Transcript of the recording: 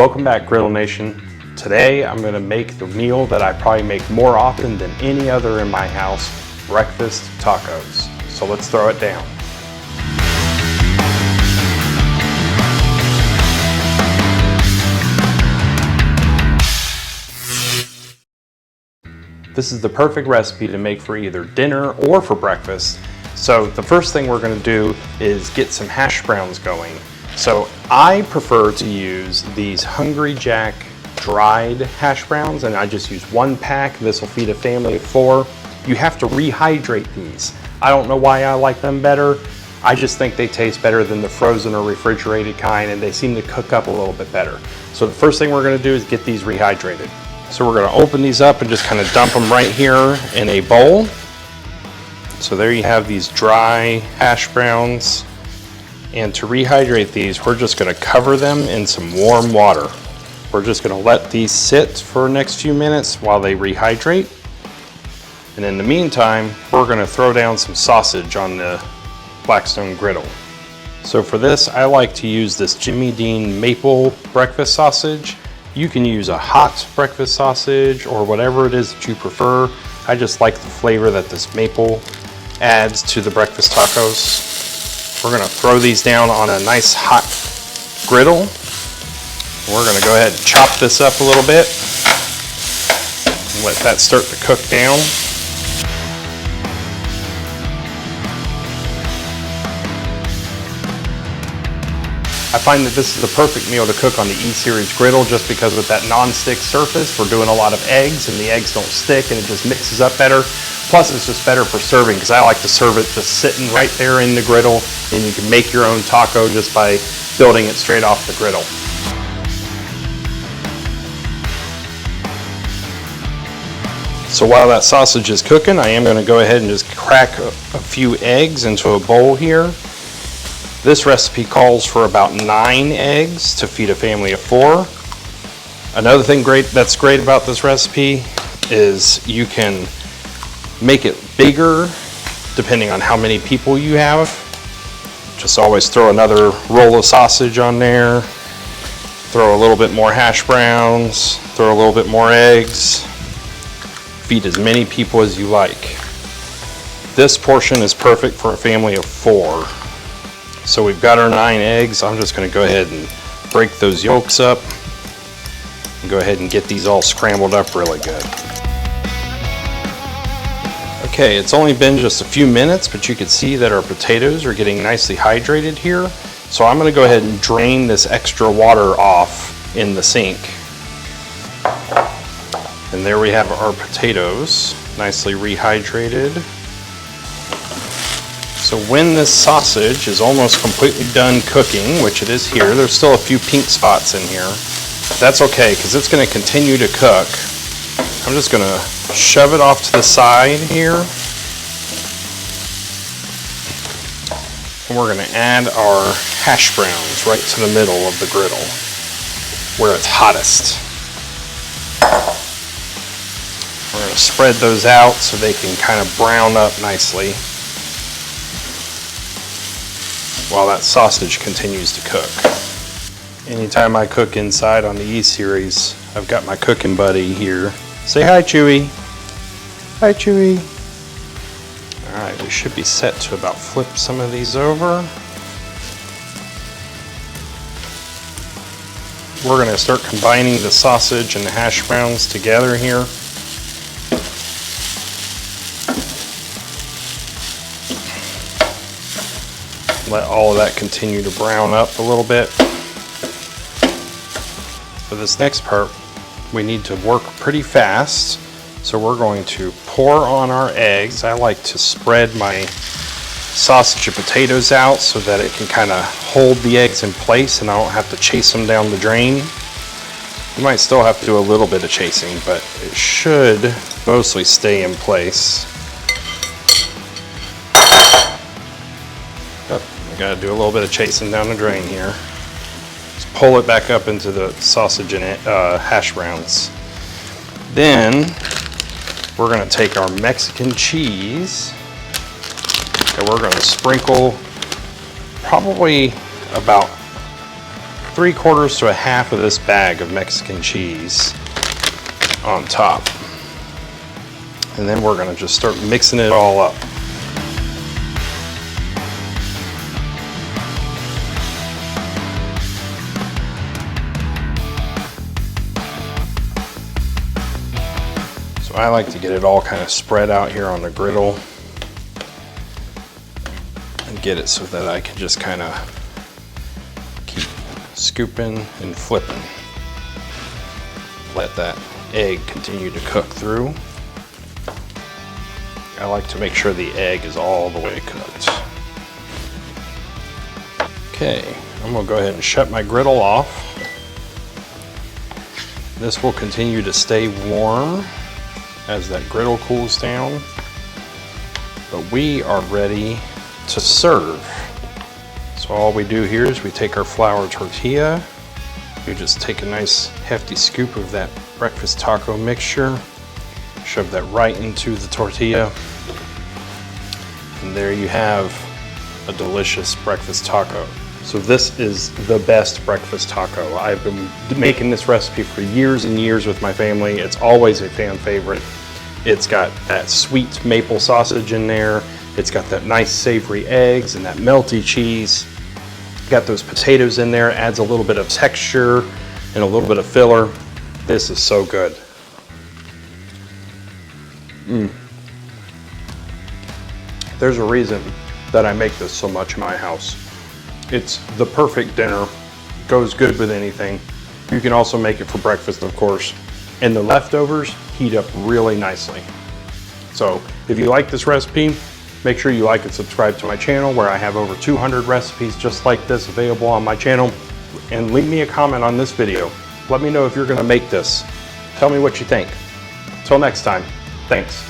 Welcome back, Griddle Nation. Today I'm going to make the meal that I probably make more often than any other in my house, breakfast tacos. So let's throw it down. This is the perfect recipe to make for either dinner or for breakfast. So the first thing we're going to do is get some hash browns going. So I prefer to use these Hungry Jack dried hash browns, and I just use one pack. This will feed a family of 4. You have to rehydrate these. I don't know why I like them better. I just think they taste better than the frozen or refrigerated kind, and they seem to cook up a little bit better. So the first thing we're going to do is get these rehydrated. So we're going to open these up and just kind of dump them right here in a bowl. So there you have these dry hash browns. And to rehydrate these, we're just going to cover them in some warm water. We're just going to let these sit for the next few minutes while they rehydrate. And in the meantime, we're going to throw down some sausage on the Blackstone Griddle. So for this, I like to use this Jimmy Dean maple breakfast sausage. You can use a hot breakfast sausage or whatever it is that you prefer. I just like the flavor that this maple adds to the breakfast tacos. We're going to throw these down on a nice hot griddle. We're going to go ahead and chop this up a little bit and let that start to cook down. I find that this is the perfect meal to cook on the E-Series griddle just because with that non-stick surface, we're doing a lot of eggs and the eggs don't stick and it just mixes up better. Plus it's just better for serving because I like to serve it just sitting right there in the griddle, and you can make your own taco just by building it straight off the griddle. So while that sausage is cooking, I am going to go ahead and just crack a few eggs into a bowl here. This recipe calls for about 9 eggs to feed a family of 4. Another thing that's great about this recipe is you can make it bigger depending on how many people you have. Just always throw another roll of sausage on there, throw a little bit more hash browns, throw a little bit more eggs. Feed as many people as you like. This portion is perfect for a family of 4. So we've got our 9 eggs. I'm just going to go ahead and break those yolks up and go ahead and get these all scrambled up really good. Okay, it's only been just a few minutes, but you can see that our potatoes are getting nicely hydrated here. So I'm going to go ahead and drain this extra water off in the sink. And there we have our potatoes, nicely rehydrated. So when this sausage is almost completely done cooking, which it is here, there's still a few pink spots in here. That's okay, because it's going to continue to cook. I'm just going to shove it off to the side here. And we're going to add our hash browns right to the middle of the griddle, where it's hottest. We're going to spread those out so they can kind of brown up nicely while that sausage continues to cook. Anytime I cook inside on the E-Series, I've got my cooking buddy here. Say hi, Chewy. Hi, Chewy. All right, we should be set to about flip some of these over. We're going to start combining the sausage and the hash browns together here. Let all of that continue to brown up a little bit. For this next part, we need to work pretty fast. So we're going to pour on our eggs. I like to spread my sausage and potatoes out so that it can kind of hold the eggs in place and I don't have to chase them down the drain. You might still have to do a little bit of chasing, but it should mostly stay in place. Got to do a little bit of chasing down the drain here. Just pull it back up into the sausage and hash browns. Then we're going to take our Mexican cheese and we're going to sprinkle probably about 3/4 to a half of this bag of Mexican cheese on top. And then we're gonna just start mixing it all up. So I like to get it all kind of spread out here on the griddle and get it so that I can just kind of keep scooping and flipping. Let that egg continue to cook through. I like to make sure the egg is all the way cooked. Okay, I'm gonna go ahead and shut my griddle off. This will continue to stay warm as that griddle cools down. But we are ready to serve. So all we do here is we take our flour tortilla, we just take a nice hefty scoop of that breakfast taco mixture, shove that right into the tortilla, and there you have a delicious breakfast taco. So this is the best breakfast taco. I've been making this recipe for years and years with my family. It's always a fan favorite. It's got that sweet maple sausage in there. It's got that nice savory eggs and that melty cheese. Got those potatoes in there, adds a little bit of texture and a little bit of filler. This is so good. There's a reason that I make this so much in my house. It's the perfect dinner, goes good with anything. You can also make it for breakfast, of course, and the leftovers heat up really nicely. So if you like this recipe, make sure you like and subscribe to my channel, where I have over 200 recipes just like this available on my channel, and leave me a comment on this video. Let me know if you're gonna make this. Tell me what you think. Till next time, thanks.